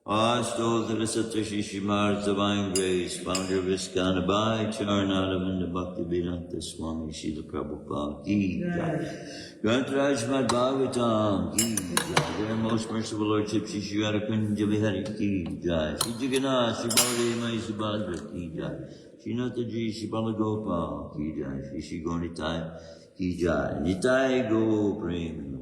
All souls of the Satyashri Srimad Divine Grace, founder of ISKCON, Abhay Charanaravinda Bhaktivedanta Swami Srila Prabhupada Ki Jai. Grantaraj Shrimadbhagavatam Ki Jai. Their most merciful Lordship Shri Shri Radhakunja Bihari Ki Jai. Shri Jagannath Shri Baladeva Subhadra Ki Jai. Shri Nataji Shri Balagopal Ki Jai. Shri Shri Gaunitai Ki Jai. Nitai Go Prema.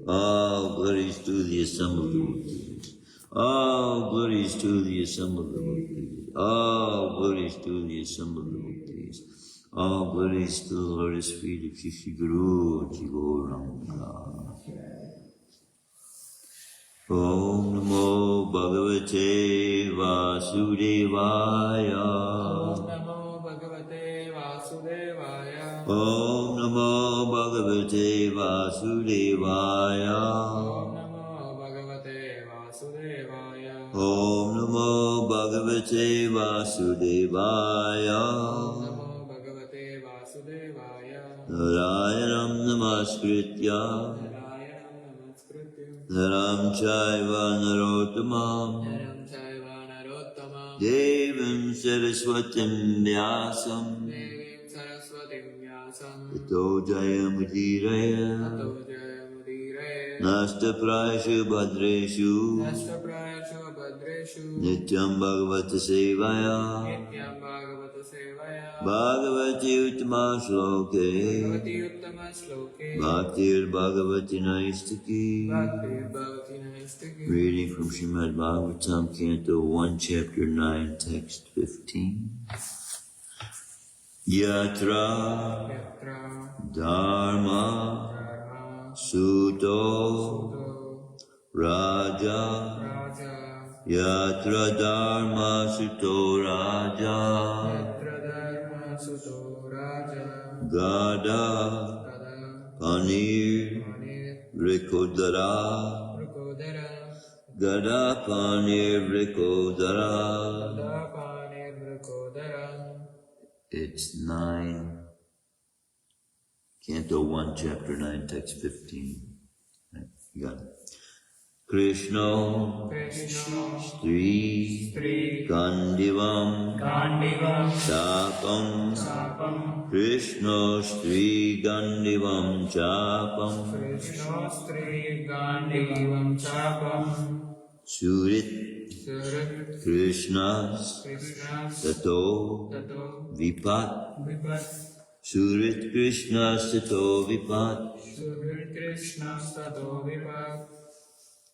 All glories to the assembled devotees. All glories to the assembled devotees. All glories to the assembled devotees. All glories to the Lotus feet of Shri Guru Jivoranga. Om Namo Bhagavate Vasudevaya. Om Namo Bhagavate Vasudevaya. Om Namo Bhagavate Vasudevaya. Om Namo Bhagavate Vasudevaya. Om Namo Bhagavate Vasudevaya. Om Namo Bhagavate Vasudevaya. Narayanam Namaskritya Narayanam Namaskritya. Naram Chaiva Narottamam Naram Chaiva Narottamam. Devam Saraswatim Vyasam Devim Saraswatim Vyasam. Tato Jayamudiraya Tato Jayamudiraya. Nasta Prayashu Bhadreshu Nashtaprayashu Bhadreshu. Nityam Bhagavata Sevaya Nityam Bhagavata Sevaya. Bhagavati Uttama Shloke Bhagavati Uttama Shloke. Bhaktir Bhagavati Naistaki. Bhaktir Bhagavati Naistaki. Reading from Shrimadbhagavatam, Canto 1, Chapter 9, Text 15. Yatra Yatra Dharma Dharma Suto Suto Raja Raja. Yatra Dharma Suto Raja Yatra Dharma Suto Raja. Gada Tada Panir Manir Rikodara Rukodara. Gada Panir Rikodara. Tada Panir Rukodara. It's 9, Canto 1, Chapter 9, Text 15. Right, you got it. Krishna Krishna Stri Stri Gandivam Gandivam Chapam Sapam. Krishna Stri Gandivam Chapam Krishna Stri Gandivam Sapam. Surit Surat Krishnas Krishna Tato Tato Vipat Vipat. Surit Krishnas Tato Vipat Surat Krishna Tato Vipat.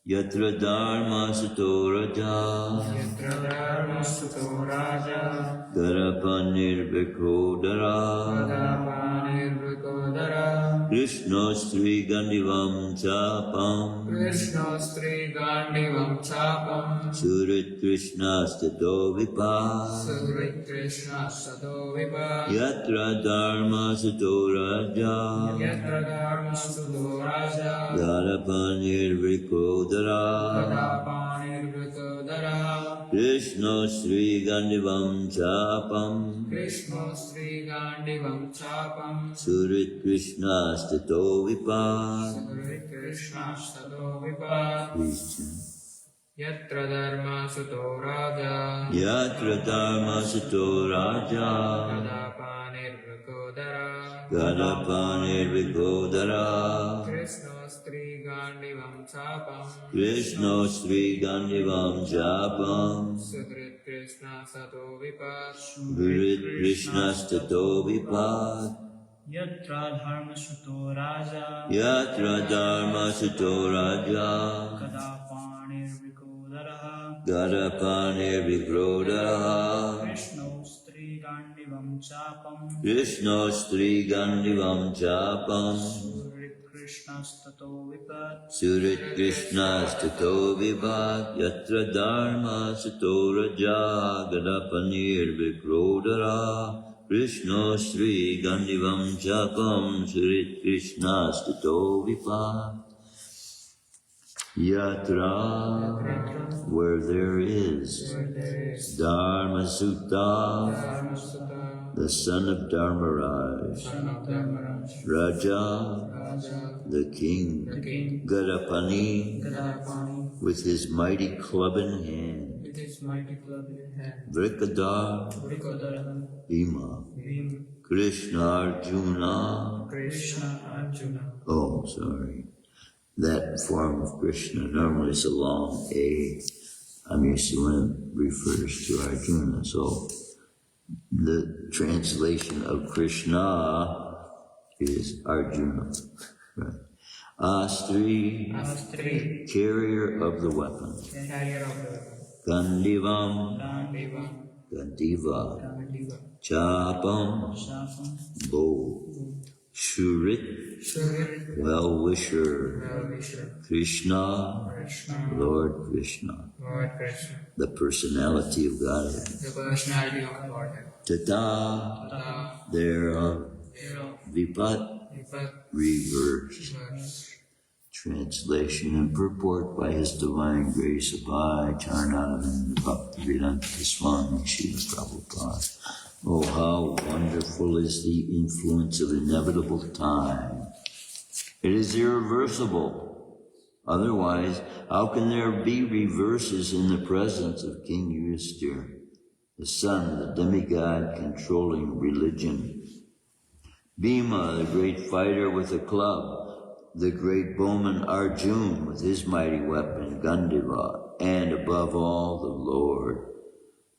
Yatra Dharma Sato Raja Yatra Dharma Suto Raja. Garapanir Vikodara Padapanir Rukodara. Krishna Stri Gandivam Chapam Krishna Stri Gandivam Chapam. Surit Krishnas Tato Vipat Surat Krishna Tato Vipat. Yatra Dharma Sato Raja Yatra Dharma Suto Raja. Garapanir Vikodara Padapanir Rukodara. Krishna Sri Gandivam Chapam Krishna Stri Gandivam Chapam. Surit Krishnas Tato Vipat. Surat Krishna Tato Vipat. Please chant. Yatra Dharma Suto Raja. Yatra Dharma Sato Raja Padapanir Rukodara. Gadapanir Vikodara Krishna Stri Gandivam Chapam. Krishna Sri Gandivam Chapam Sudrit Krishna Sato Vipat. Virit Krishnas Tato Vipat Yatra Dharma Suto Raja Yatra Dharma Sato Raja Kadapanir Vikodara Gadapanir Vikodara Krishna Stri Gandivam Chapam Krishna Sri Gandivam Chapam Surit Krishna Tato Vipat Surit Krishnas Tato Vipat Yatra Dharma Sato Raja Gadapanir Vikodara Krishna Sri Gandivam Chapam Surit Krishnas Tato Vipat Yatra where there is Dharma Sutta Dharma Sutta. the son of Dharmaraj Son of Dharmaraj. Raja Raja. the king The king. Gadapani Gadapani. with his mighty club in hand With his mighty club in hand. Vrikadar Vrikodara. Bhima Bhim. Krishna Arjuna Krishna Arjuna. oh sorry that form of Krishna normally is a long A. I'm used to when it refers to Arjuna. So the translation of Krishna is Arjuna. Right. Astri, carrier of the weapon. Carrier of the Gandivam, Gandivam. Gandiva, Gandiva, Chapam, Shapam, Bo, Shurit, Surit, Well-Wisher, Well-Wisher, Krishna, Krishna, Lord Krishna, Lord Krishna, the personality of Godhead. the personality of Godhead. Tata, Tata, thereof, thereof, Vipat, Vipat, reverse. verse. Translation and purport by His Divine Grace Abhay Charnadavinda Bhaktivedanta Swami Srila Prabhupada. Oh, how wonderful is the influence of inevitable time. It is irreversible. Otherwise, how can there be reverses in the presence of King Yudhisthira, the son, the demigod controlling religion? Bhima, the great fighter with a club, the great bowman Arjun with his mighty weapon Gandiva, and above all the Lord,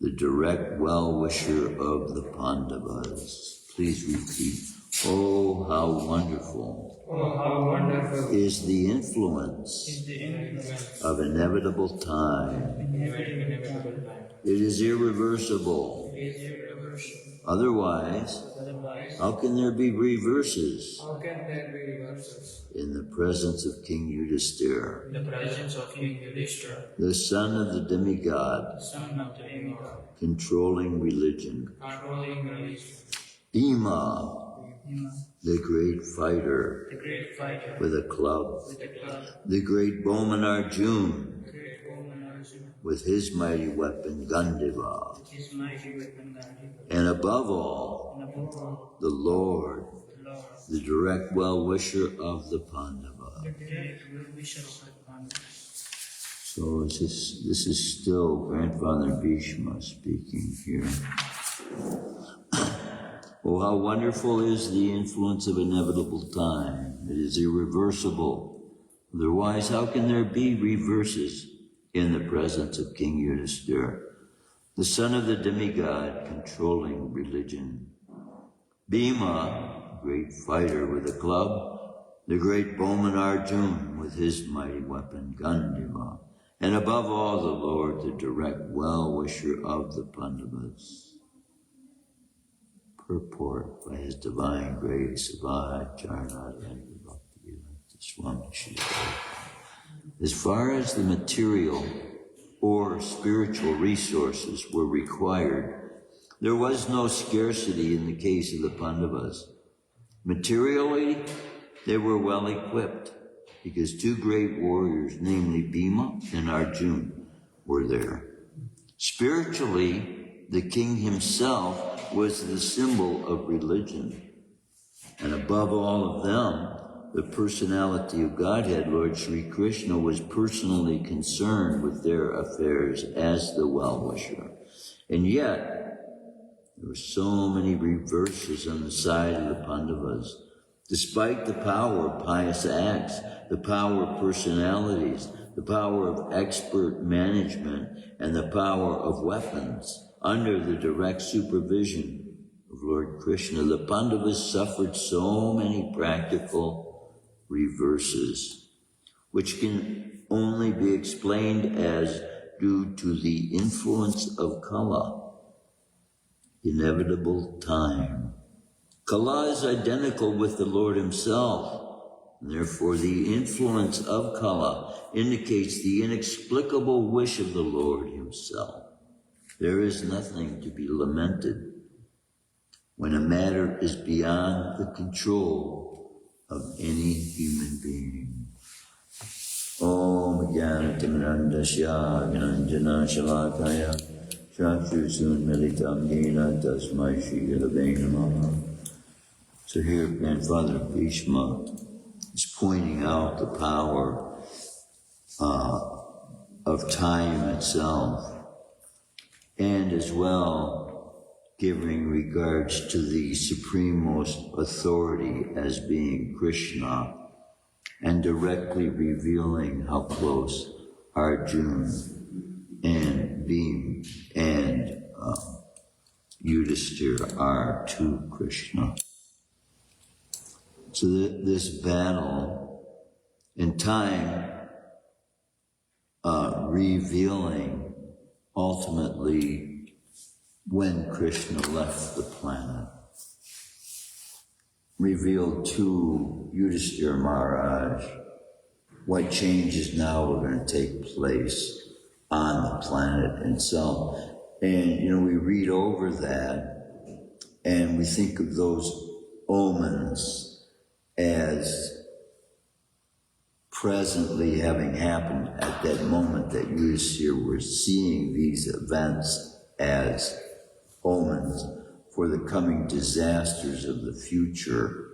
the direct well-wisher of the Pandavas. Please repeat. Oh, how wonderful Oh, how wonderful is the influence is the influence of inevitable time. inevitable time. It is irreversible. It is irreversible. Otherwise, Otherwise, how can there be reverses how can there be reverses? in the presence of King Yudhisthira, In the presence of King Yudhishthira, the son of the demigod, son of the demigod, controlling religion? controlling religion. Bhima, Bhima, the great fighter the great fighter with a club, with a club, the great bowman Arjun the great woman Arjuna, with his mighty weapon Gandiva, his mighty weapon Gandiva, and above all, and above all, the Lord, the Lord, the direct well-wisher of the Pandava. the direct well-wisher of the Pandavas. So this is still Grandfather Bhishma speaking here. Oh, how wonderful is the influence of inevitable time. It is irreversible. Otherwise, how can there be reverses in the presence of King Yudhisthira, the son of the demigod controlling religion? Bhima, great fighter with a club, the great bowman Arjun with his mighty weapon Gandiva, and above all the Lord, the direct well-wisher of the Pandavas. Purport by His Divine Grace Abhay Charnadavinda Bhaktivedanta Swami Srila. As far as the material or spiritual resources were required, there was no scarcity in the case of the Pandavas. Materially, they were well equipped because two great warriors, namely Bhima and Arjun, were there. Spiritually, the king himself was the symbol of religion. And above all of them, the personality of Godhead, Lord Sri Krishna, was personally concerned with their affairs as the well-wisher. And yet, there were so many reverses on the side of the Pandavas. Despite the power of pious acts, the power of personalities, the power of expert management, and the power of weapons, under the direct supervision of Lord Krishna, the Pandavas suffered so many practical reverses, which can only be explained as due to the influence of Kala, inevitable time. Kala is identical with the Lord himself, and therefore the influence of Kala indicates the inexplicable wish of the Lord himself. There is nothing to be lamented when a matter is beyond the control of any human being. Om Jnana-timirandasya Jnanjana-shalakaya Chakshusun Militam Tasmai Shri Gurave Namaha. So here Grandfather Bhishma is pointing out the power of time itself, and as well giving regards to the supremost authority as being Krishna, and directly revealing how close Arjun and Bhima and Yudhisthira are to Krishna. So this battle in time revealing ultimately when Krishna left the planet, revealed to Yudhishthira Maharaj what changes now are going to take place on the planet itself. And, we read over that and we think of those omens as presently having happened at that moment that Yudhishthira were seeing these events as omens for the coming disasters of the future,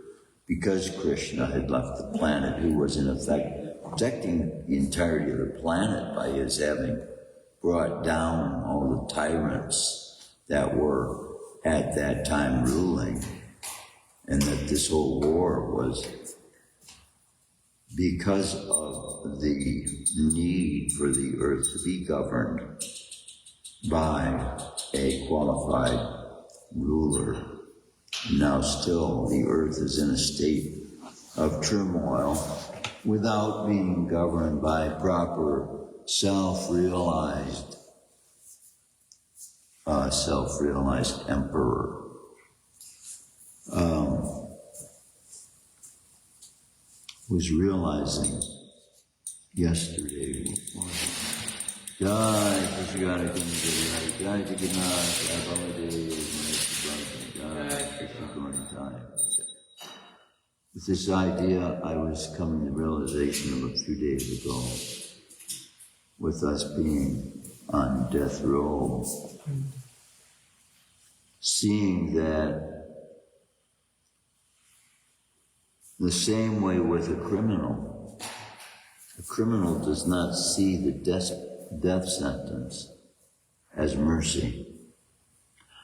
because Krishna had left the planet, who was in effect protecting the entirety of the planet by his having brought down all the tyrants that were at that time ruling, and that this whole war was because of the need for the earth to be governed by a qualified ruler. Now still the earth is in a state of turmoil without being governed by proper self-realized emperor. Was realizing yesterday, Jai Krishna Jai Jagannath, with this idea, I was coming to realization of a few days ago, with us being on death row, seeing that the same way with a criminal does not see the death sentence as mercy.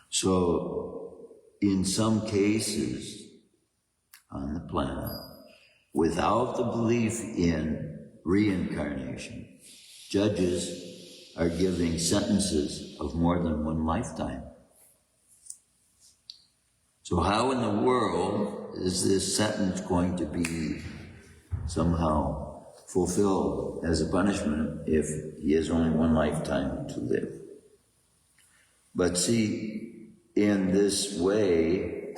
So, in some cases on the planet, without the belief in reincarnation, judges are giving sentences of more than one lifetime. So how in the world is this sentence going to be somehow fulfilled as a punishment if he has only one lifetime to live? But see, in this way,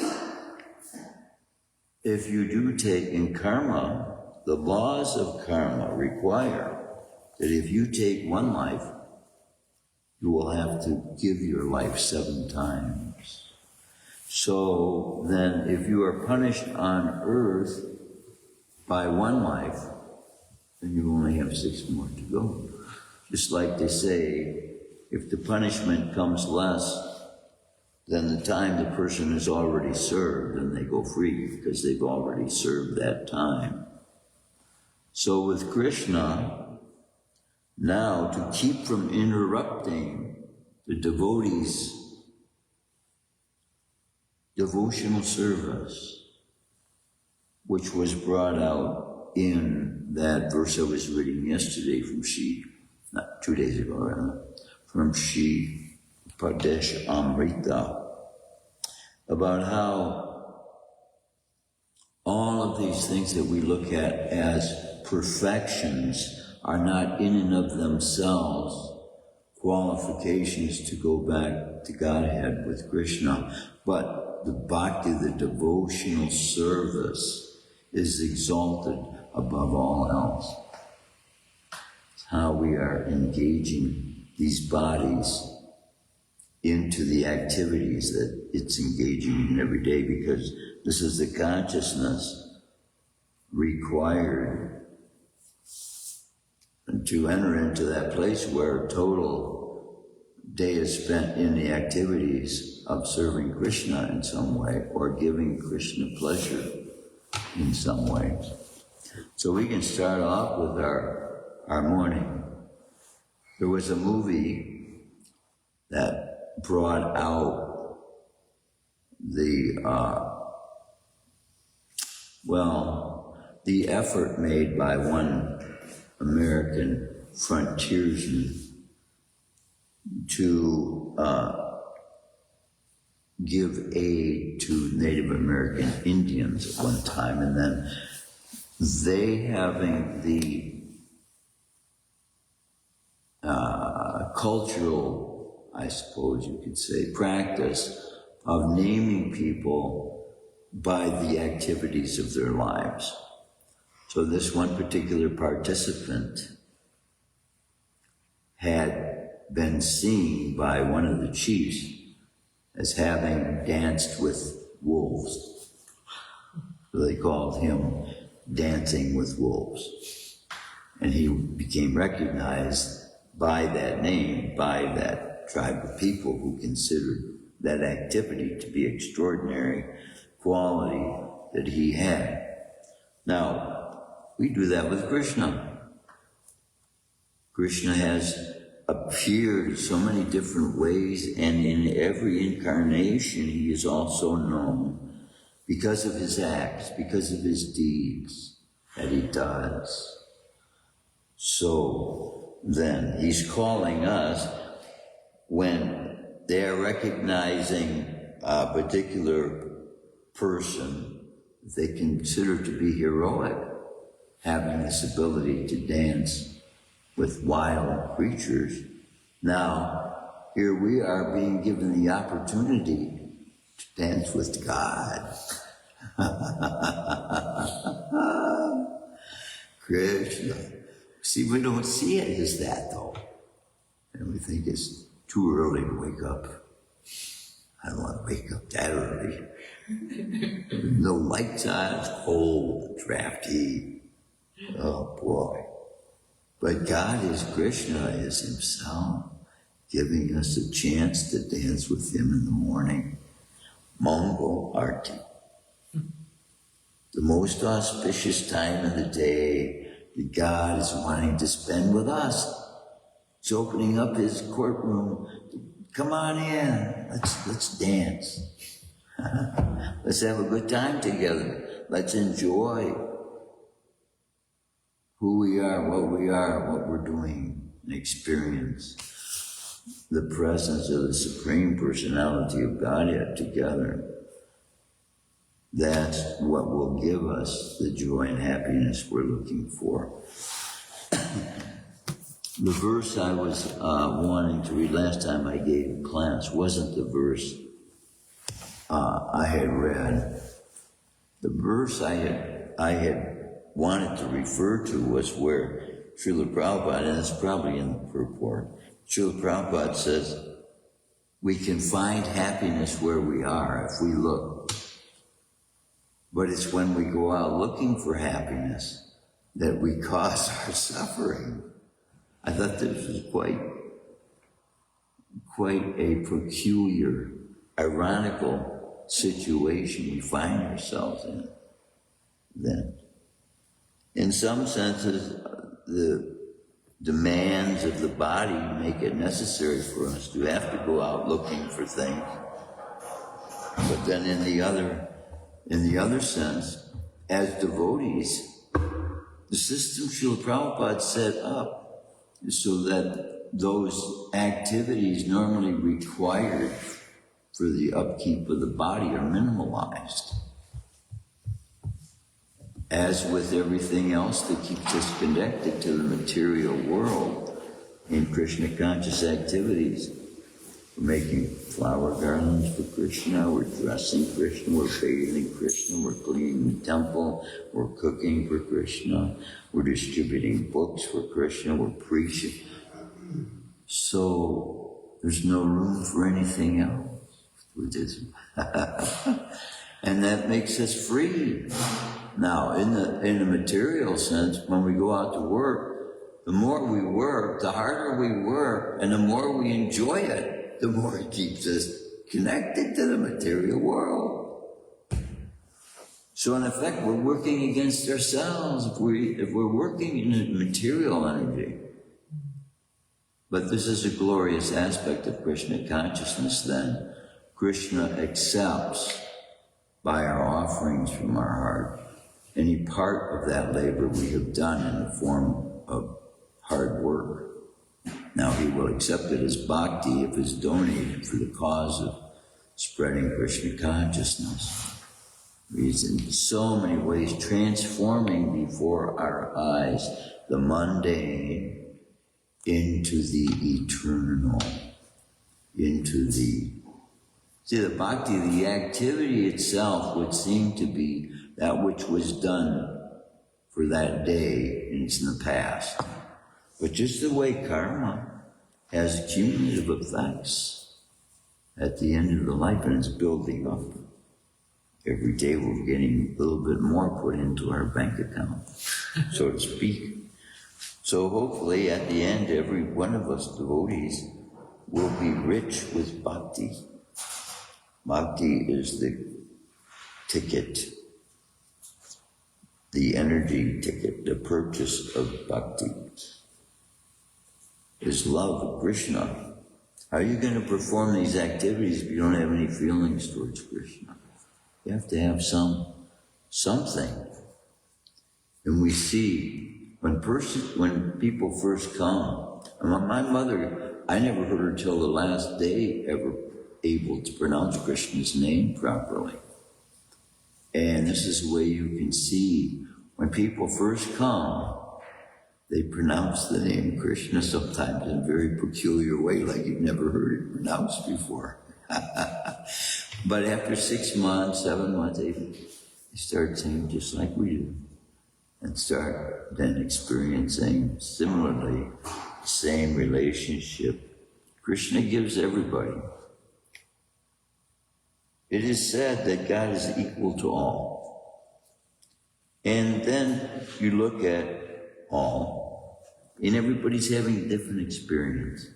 if you do take in karma, the laws of karma require that if you take one life, you will have to give your life 7 times. So then if you are punished on earth by one life, then you only have 6 more to go. Just like they say, if the punishment comes less than the time the person has already served, then they go free because they've already served that time. So with Krishna, now to keep from interrupting the devotees' devotional service, which was brought out in that verse I was reading yesterday from 2 days ago rather, from Shri Pradesh Amrita, about how all of these things that we look at as perfections are not in and of themselves qualifications to go back to Godhead with Krishna, but the bhakti, the devotional service, is exalted above all else. It's how we are engaging these bodies into the activities that it's engaging in every day, because this is the consciousness required to enter into that place where total day is spent in the activities of serving Krishna in some way or giving Krishna pleasure in some way. So we can start off with our morning. There was a movie that brought out the effort made by one American frontiersman to give aid to Native American Indians at one time, and then they having the cultural I suppose you could say, practice of naming people by the activities of their lives. So this one particular participant had been seen by one of the chiefs as having danced with wolves. So they called him Dancing with Wolves. And he became recognized by that name, by that tribe of people who considered that activity to be extraordinary quality that he had. Now, we do that with Krishna. Krishna has appeared so many different ways, and in every incarnation he is also known because of his acts, because of his deeds that he does. So then he's calling us when they're recognizing a particular person they consider to be heroic, having this ability to dance with wild creatures. Now, here we are being given the opportunity to dance with God. Krishna. See, we don't see it as that, though. And we think it's too early to wake up. I don't want to wake up that early. No lights on, it's cold, drafty. Oh, boy. But God is Krishna, is himself, giving us a chance to dance with him in the morning. Mongol Arti. The most auspicious time of the day that God is wanting to spend with us. He's opening up his courtroom. Come on in, let's dance. Let's have a good time together. Let's enjoy who we are, what we're doing, and experience the presence of the Supreme Personality of Godhead together. That's what will give us the joy and happiness we're looking for. The verse I was wanting to read last time I gave class wasn't the verse I had read. The verse I had wanted to refer to was where Srila Prabhupada, and it's probably in the purport, Srila Prabhupada says, we can find happiness where we are if we look. But it's when we go out looking for happiness that we cause our suffering. I thought this was quite a peculiar, ironical situation we find ourselves in. Then, in some senses, the demands of the body make it necessary for us to have to go out looking for things. But then in the other sense, as devotees, the system Srila Prabhupada set up so that those activities normally required for the upkeep of the body are minimalized. As with everything else that keeps us connected to the material world in Krishna conscious activities, we're making flower garlands for Krishna, we're dressing Krishna, we're bathing Krishna, we're cleaning the temple, we're cooking for Krishna, we're distributing books for Krishna, we're preaching. So there's no room for anything else. And that makes us free. Now, in the material sense, when we go out to work, the more we work, the harder we work, and the more we enjoy it, the more it keeps us connected to the material world. So in effect, we're working against ourselves if we're working in a material energy. But this is a glorious aspect of Krishna consciousness then. Krishna accepts by our offerings from our heart any part of that labor we have done in the form of hard work. Now he will accept it as bhakti if it's donated for the cause of spreading Krishna consciousness. He's in so many ways transforming before our eyes the mundane into the eternal. into the bhakti, the activity itself would seem to be that which was done for that day and it's in the past. But just the way karma has cumulative effects at the end of the life and it's building up. Every day we're getting a little bit more put into our bank account, so to speak. So hopefully at the end, every one of us devotees will be rich with bhakti. Bhakti is the ticket, the energy ticket, the purchase of bhakti is love of Krishna. How are you going to perform these activities if you don't have any feelings towards Krishna? You have to have something. And we see when people first come, my mother, I never heard her till the last day ever able to pronounce Krishna's name properly. And this is the way you can see when people first come, they pronounce the name Krishna sometimes in a very peculiar way, like you've never heard it pronounced before. But after 6 months, 7 months, they start saying just like we do, and start then experiencing similarly the same relationship. Krishna gives everybody. It is said that God is equal to all. And then you look at all, and everybody's having a different experience.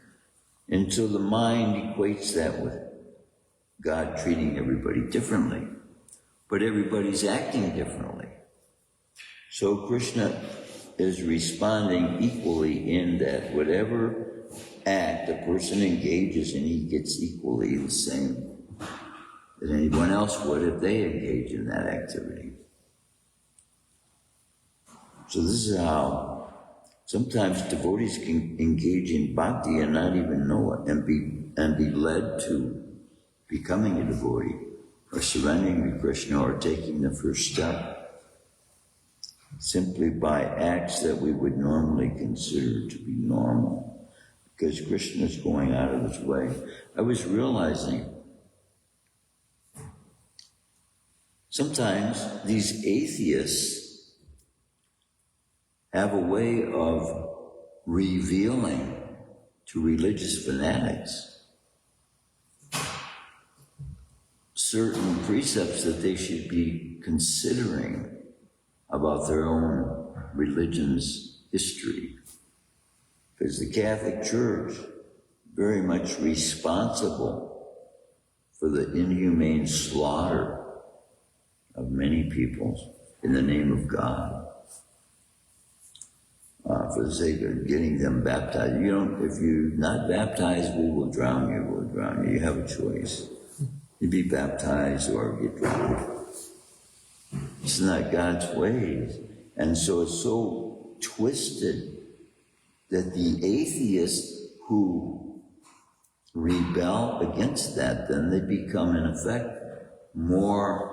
And so the mind equates that with God treating everybody differently, but everybody's acting differently. So Krishna is responding equally in that whatever act a person engages in, he gets equally the same that anyone else would if they engage in that activity. So this is how sometimes devotees can engage in bhakti and not even know it, and be led to becoming a devotee, or surrendering to Krishna, or taking the first step, simply by acts that we would normally consider to be normal, because Krishna is going out of his way. I was realizing sometimes these atheists have a way of revealing to religious fanatics certain precepts that they should be considering about their own religion's history. Because the Catholic Church is very much responsible for the inhumane slaughter of many people in the name of God, for the sake of getting them baptized. If you're not baptized, we will drown you, we'll drown you. You have a choice. You be baptized or get drowned. It's not God's ways. And so it's so twisted that the atheists who rebel against that, then they become, in effect, more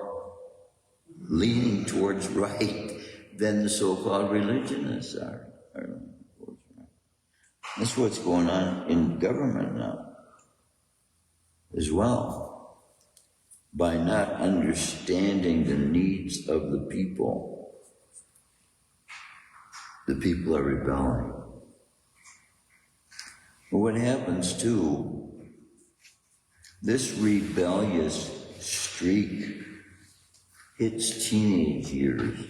leaning towards right than the so-called religionists are. That's what's going on in government now as well. By not understanding the needs of the people are rebelling. But what happens too, this rebellious streak hits teenage years.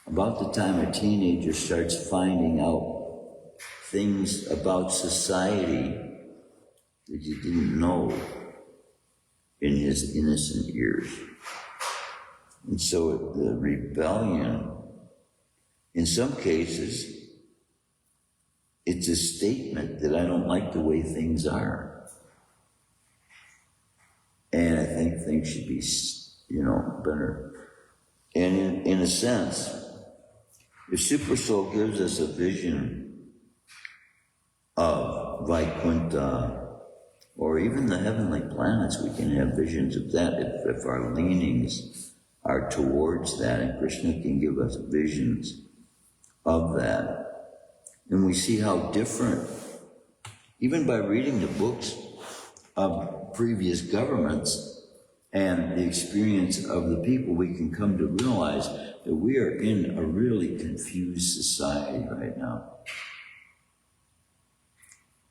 About the time a teenager starts finding out things about society that you didn't know in his innocent years. And so the rebellion, in some cases, it's a statement that I don't like the way things are. And I think things should be, better. And in a sense, if Super Soul gives us a vision of Vaikuntha, or even the heavenly planets, we can have visions of that if our leanings are towards that, and Krishna can give us visions of that. And we see how different, even by reading the books, of previous governments and the experience of the people, we can come to realize that we are in a really confused society right now.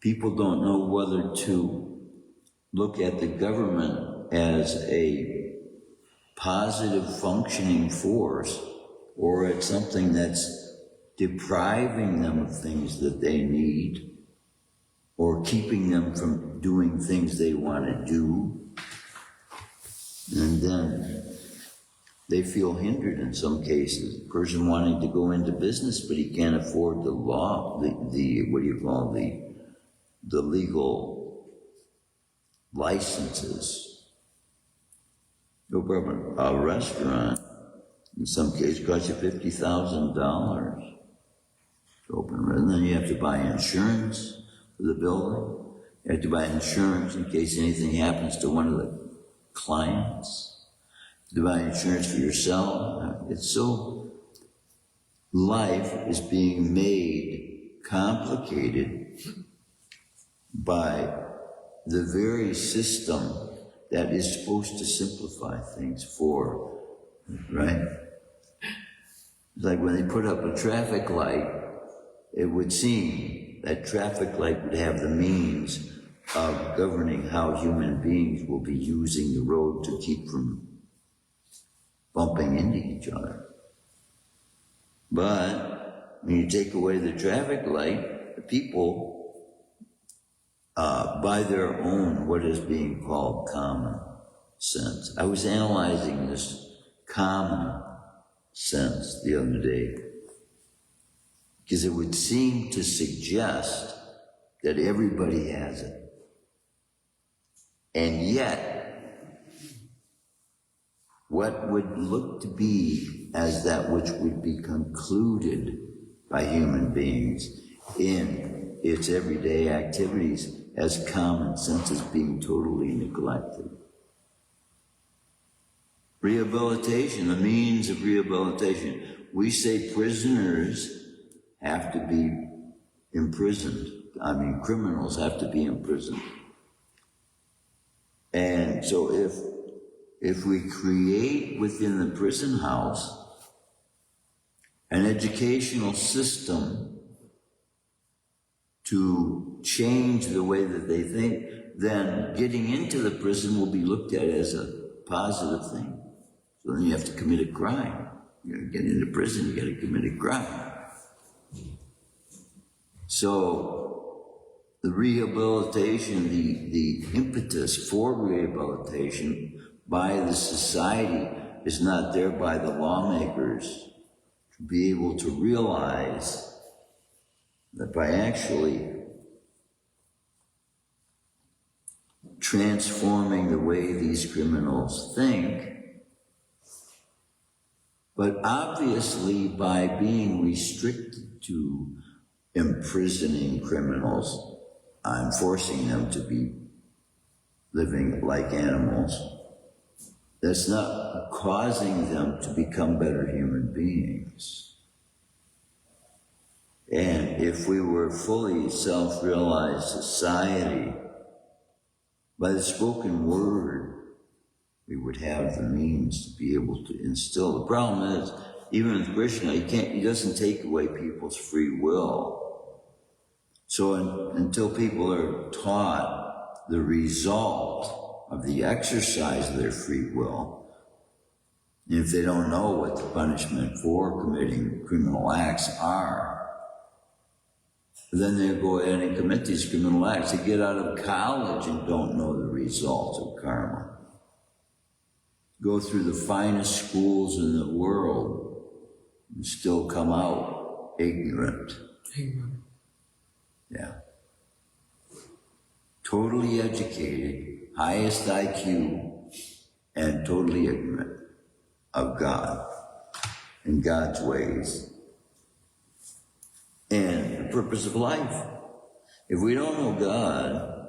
People don't know whether to look at the government as a positive functioning force or it's something that's depriving them of things that they need or keeping them from doing things they want to do. And then they feel hindered in some cases. A person wanting to go into business, but he can't afford the law, the legal licenses. No problem. A restaurant, in some cases, costs you $50,000 to open. And then you have to buy insurance for the building. You have to buy insurance in case anything happens to one of the clients. You have to buy insurance for yourself. It's so, life is being made complicated by the very system that is supposed to simplify things for, right? It's like when they put up a traffic light, it would seem that traffic light would have the means of governing how human beings will be using the road to keep from bumping into each other. But when you take away the traffic light, the people by their own what is being called common sense. I was analyzing this common sense the other day because it would seem to suggest that everybody has it. And yet, what would look to be as that which would be concluded by human beings in its everyday activities as common sense is being totally neglected. Rehabilitation, the means of rehabilitation. We say prisoners have to be imprisoned. Criminals have to be imprisoned. And so if we create within the prison house an educational system to change the way that they think, then getting into the prison will be looked at as a positive thing. So then you have to commit a crime. You gotta get into prison, you gotta commit a crime. So the rehabilitation, the impetus for rehabilitation by the society is not there by the lawmakers to be able to realize that by actually transforming the way these criminals think, but obviously by being restricted to imprisoning criminals, I'm forcing them to be living like animals. That's not causing them to become better human beings. And if we were fully self-realized society, by the spoken word, we would have the means to be able to instill. The problem is, even with Krishna, he doesn't take away people's free will. So until people are taught the result of the exercise of their free will, and if they don't know what the punishment for committing criminal acts are, then they go ahead and commit these criminal acts. They get out of college and don't know the results of karma. Go through the finest schools in the world and still come out ignorant. Yeah. Totally educated, highest IQ, and totally ignorant of God and God's ways and the purpose of life. If we don't know God,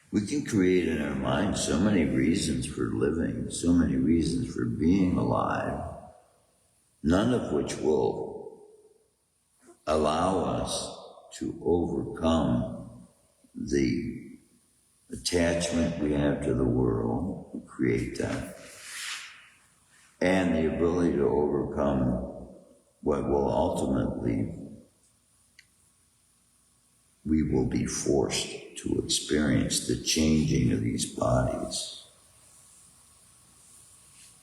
we can create in our minds so many reasons for living, so many reasons for being alive, none of which will allow us to overcome the attachment we have to the world, we create that, and the ability to overcome what will ultimately we will be forced to experience, the changing of these bodies.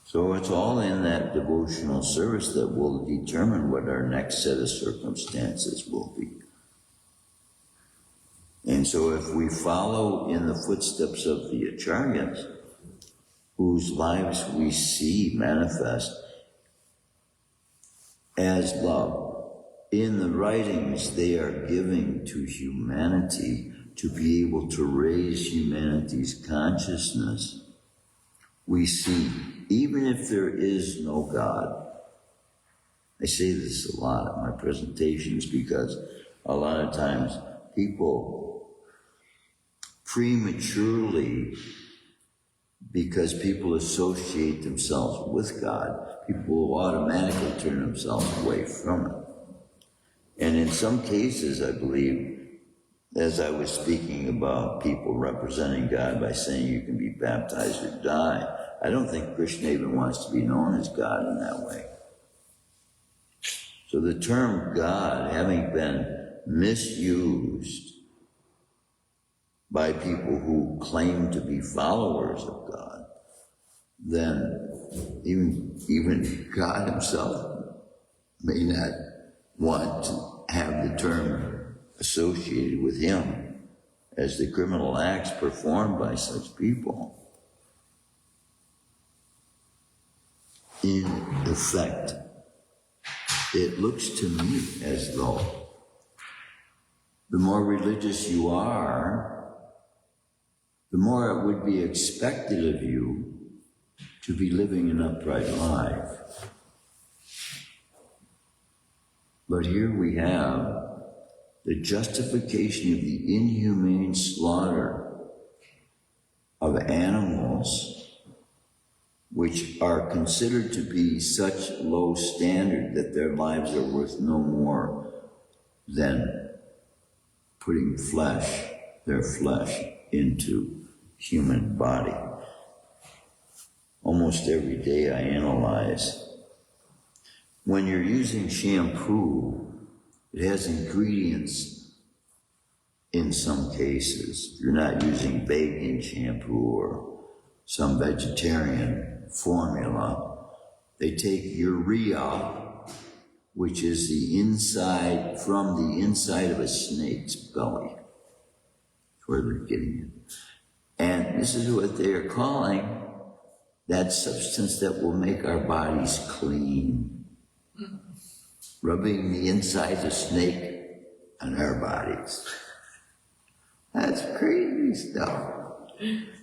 So it's all in that devotional service that will determine what our next set of circumstances will be. And so if we follow in the footsteps of the Acharyas, whose lives we see manifest as love, in the writings they are giving to humanity to be able to raise humanity's consciousness, we see, even if there is no God, I say this a lot in my presentations because a lot of times people prematurely, because people associate themselves with God, people will automatically turn themselves away from it. And in some cases, I believe, as I was speaking about people representing God by saying you can be baptized or die, I don't think Krishna even wants to be known as God in that way. So the term God, having been misused by people who claim to be followers of God, then even God himself may not want to have the term associated with him as the criminal acts performed by such people. In effect, it looks to me as though the more religious you are, the more it would be expected of you to be living an upright life. But here we have the justification of the inhumane slaughter of animals, which are considered to be such low standard that their lives are worth no more than putting their flesh into human body. Almost every day I analyze. When you're using shampoo, it has ingredients in some cases. You're not using baking shampoo or some vegetarian formula. They take urea, which is from the inside of a snake's belly. That's where they're getting it. And this is what they are calling that substance that will make our bodies clean. Rubbing the inside of a snake on our bodies. That's crazy stuff.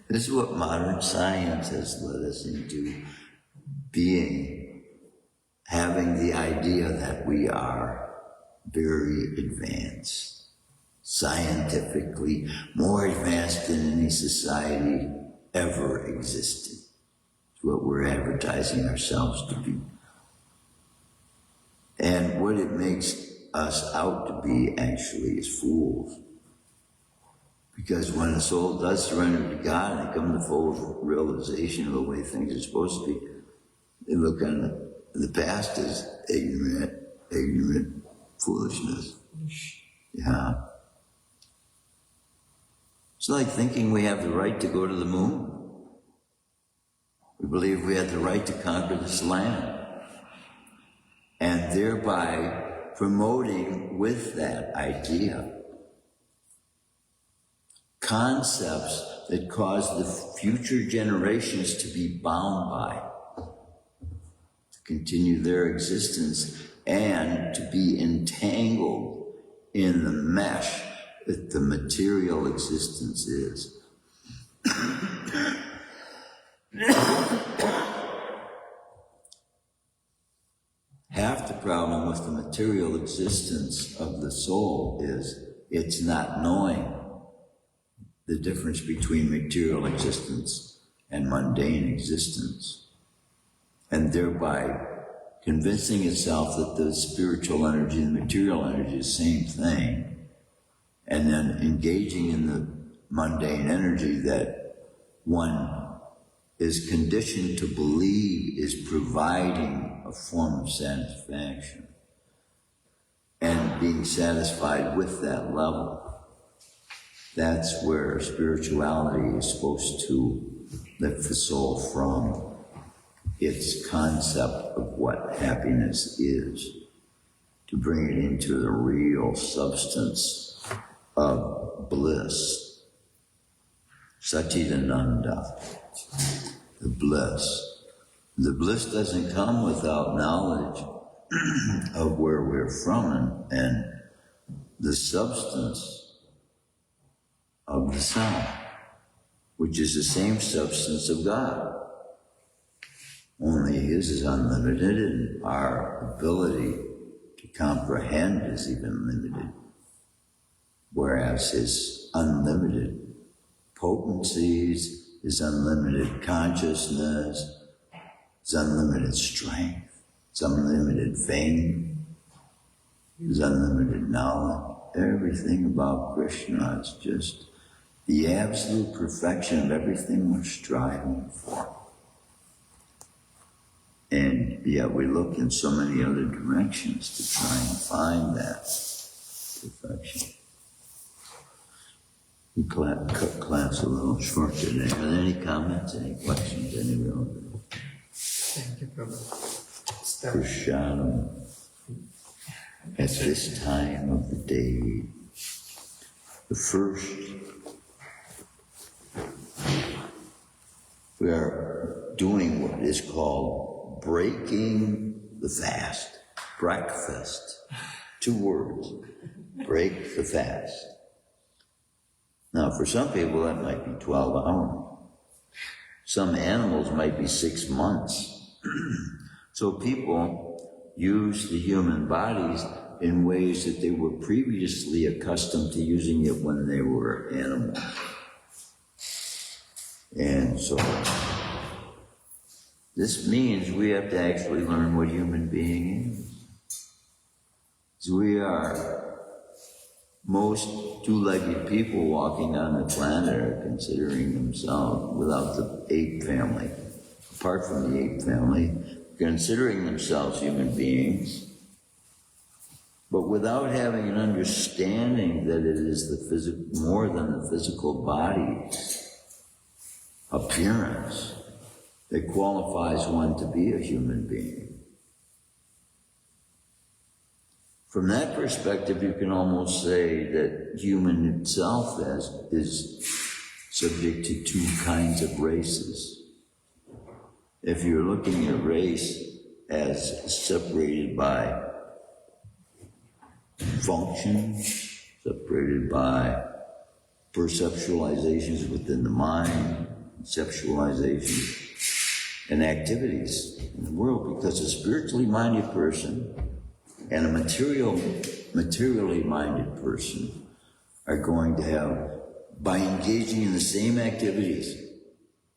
This is what modern science has led us into being, having the idea that we are very advanced, scientifically more advanced than any society ever existed. It's what we're advertising ourselves to be. And what it makes us out to be actually is fools. Because when a soul does surrender to God and they come to full realization of the way things are supposed to be, they look on the past as ignorant foolishness. Yeah. It's like thinking we have the right to go to the moon. We believe we have the right to conquer this land. And thereby promoting with that idea concepts that cause the future generations to be bound by, to continue their existence and to be entangled in the mesh that the material existence is. Half the problem with the material existence of the soul is it's not knowing the difference between material existence and mundane existence, and thereby convincing itself that the spiritual energy and the material energy is the same thing, and then engaging in the mundane energy that one is conditioned to believe is providing a form of satisfaction, and being satisfied with that level. That's where spirituality is supposed to lift the soul from its concept of what happiness is, to bring it into the real substance of bliss. Satchidananda, the bliss. The bliss doesn't come without knowledge of where we're from and the substance of the self, which is the same substance of God. Only His is unlimited, and our ability to comprehend is even limited, whereas His unlimited potencies, His unlimited consciousness, His unlimited strength, His unlimited fame, His unlimited knowledge. Everything about Krishna is just the absolute perfection of everything we're striving for. And yet we look in so many other directions to try and find that perfection. We cut class a little short today. Are there any comments, any questions, any real? Thank you, Prabhu. Prasadam. At this time of the day, the first, we are doing what is called breaking the fast. Breakfast. 2 words. Break the fast. Now, for some people, that might be 12 hours. Some animals might be 6 months. So people use the human bodies in ways that they were previously accustomed to using it when they were animals. And so this means we have to actually learn what human being is. So we are most 2-legged people walking on the planet are considering themselves, without the ape family, apart from the ape family, considering themselves human beings, but without having an understanding that it is the more than the physical body's appearance that qualifies one to be a human being. From that perspective, you can almost say that human itself is subject to 2 kinds of races. If you're looking at race as separated by function, separated by perceptualizations within the mind, conceptualizations, and activities in the world, because a spiritually minded person and a materially minded person are going to have, by engaging in the same activities,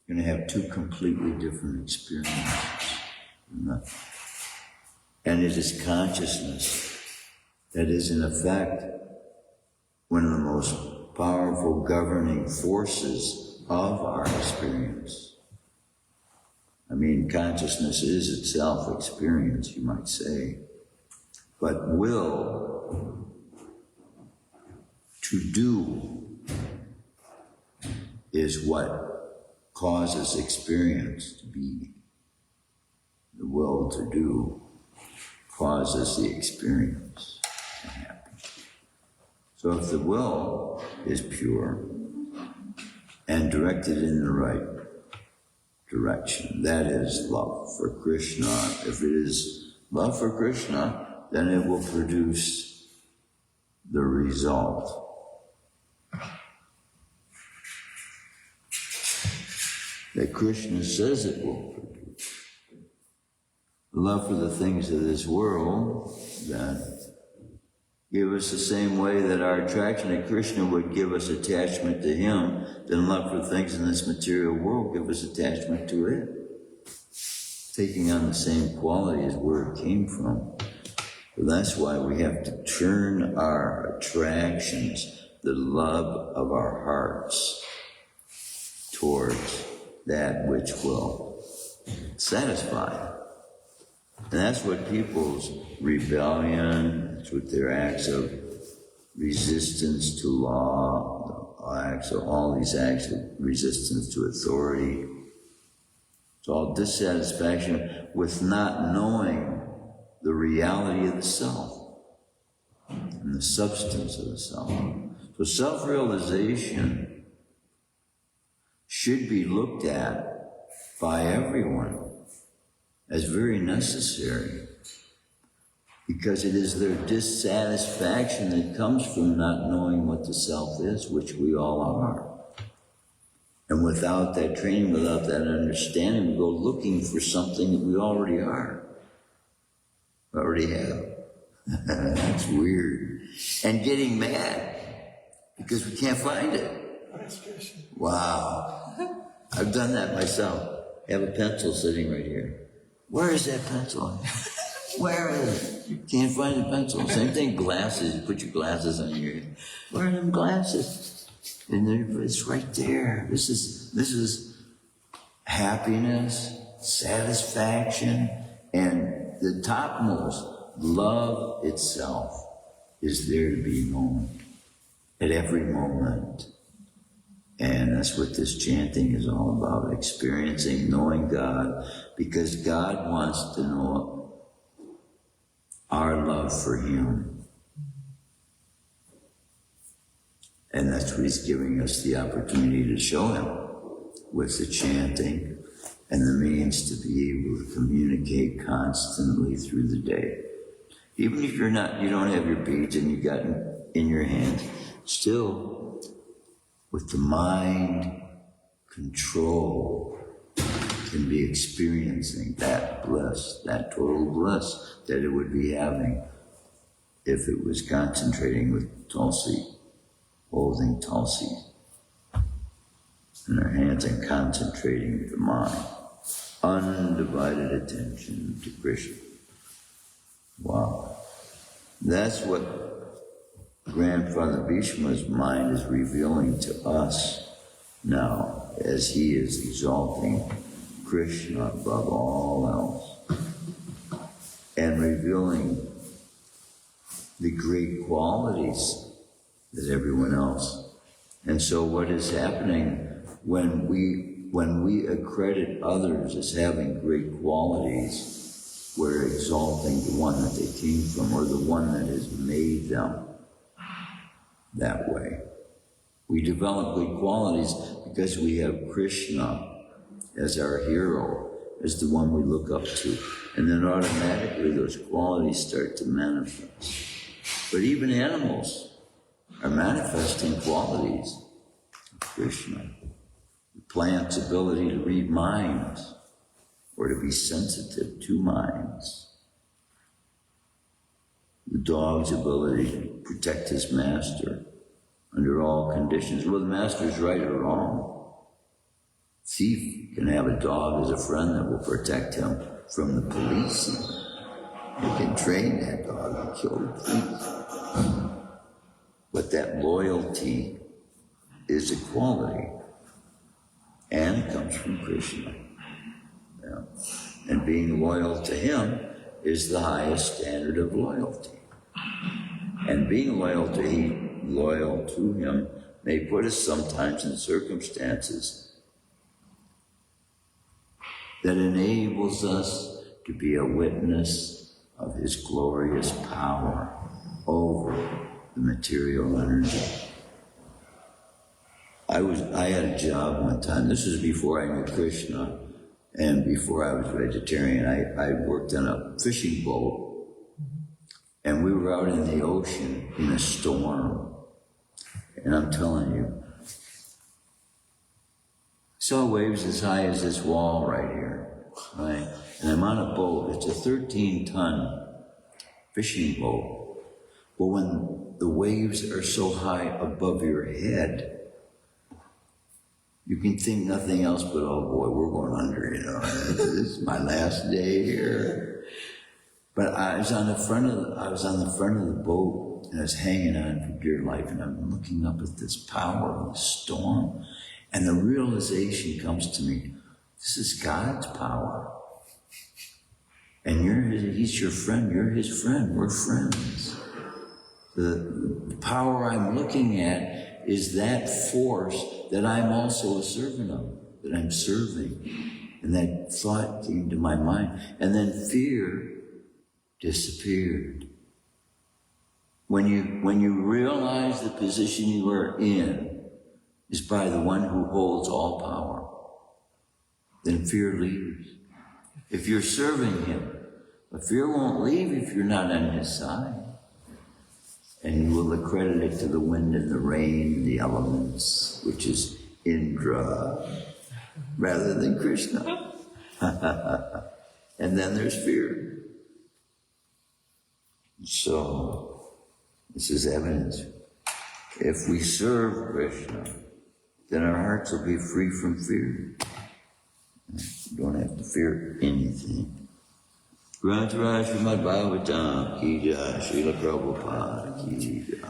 you're going to have 2 completely different experiences. And it is consciousness that is, in effect, one of the most powerful governing forces of our experience. I mean, consciousness is itself experience, you might say. But will to do is what causes experience to be. The will to do causes the experience to happen. So if the will is pure and directed in the right direction, that is love for Krishna. If it is love for Krishna, then it will produce the result. That Krishna says it will produce. Love for the things of this world that give us the same way that our attraction to Krishna would give us attachment to Him, then love for things in this material world give us attachment to it, taking on the same quality as where it came from. So that's why we have to turn our attractions the love of our hearts towards that which will satisfy. And that's what people's rebellion, that's what their acts of resistance to law, all these acts of resistance to authority, it's all dissatisfaction with not knowing the reality of the self and the substance of the self. So self-realization should be looked at by everyone as very necessary, because it is their dissatisfaction that comes from not knowing what the self is, which we all are. And without that training, without that understanding, we go looking for something that we already are, already have. That's weird. And getting mad because we can't find it. Wow. I've done that myself. I have a pencil sitting right here. Where is that pencil? Where is it? You can't find the pencil. Same thing, glasses. You put your glasses on your head. Where are them glasses? And it's right there. This is happiness, satisfaction, and the topmost, love itself, is there to be known at every moment. And that's what this chanting is all about, experiencing, knowing God, because God wants to know our love for Him. And that's what He's giving us the opportunity to show Him with the chanting and the means to be able to communicate constantly through the day. Even if you don't have your beads and you got in your hands, still, with the mind control, can be experiencing that bliss, that total bliss that it would be having if it was concentrating with Tulsi, holding Tulsi in her hands and concentrating with the mind. Undivided attention to Krishna. Wow. That's what Grandfather Bhishma's mind is revealing to us now as he is exalting Krishna above all else and revealing the great qualities that everyone else. And so what is happening when we accredit others as having great qualities, we're exalting the one that they came from or the one that has made them that way. We develop good qualities because we have Krishna as our hero, as the one we look up to. And then automatically those qualities start to manifest. But even animals are manifesting qualities of Krishna. The plant's ability to read minds or to be sensitive to minds. The dog's ability to protect his master under all conditions, whether the master's right or wrong. Thief can have a dog as a friend that will protect him from the police. You can train that dog to kill the thief. But that loyalty is a quality and comes from Krishna. Yeah. And being loyal to Him is the highest standard of loyalty. And being loyal to Him may put us sometimes in circumstances that enables us to be a witness of His glorious power over the material energy. I had a job one time, this was before I knew Krishna, and before I was vegetarian. I worked on a fishing boat, and we were out in the ocean in a storm. And I'm telling you, I saw waves as high as this wall right here, right? And I'm on a boat. It's a 13-ton fishing boat. But when the waves are so high above your head, you can think nothing else but, oh boy, we're going under, This is my last day here. But I was on the front of the boat, and I was hanging on for dear life, and I'm looking up at this power of the storm, and the realization comes to me, this is God's power. And he's your friend, you're his friend, we're friends. The power I'm looking at is that force that I'm also a servant of, that I'm serving. And that thought came to my mind. And then fear disappeared. When you realize the position you are in is by the one who holds all power, then fear leaves. If you're serving him, but fear won't leave if you're not on his side. And you will accredit it to the wind and the rain and the elements, which is Indra, rather than Krishna. And then there's fear. So, this is evidence. If we serve Krishna, then our hearts will be free from fear. You don't have to fear anything. Shrimadbhagavatam ki jai, Srila Prabhupada ki jai.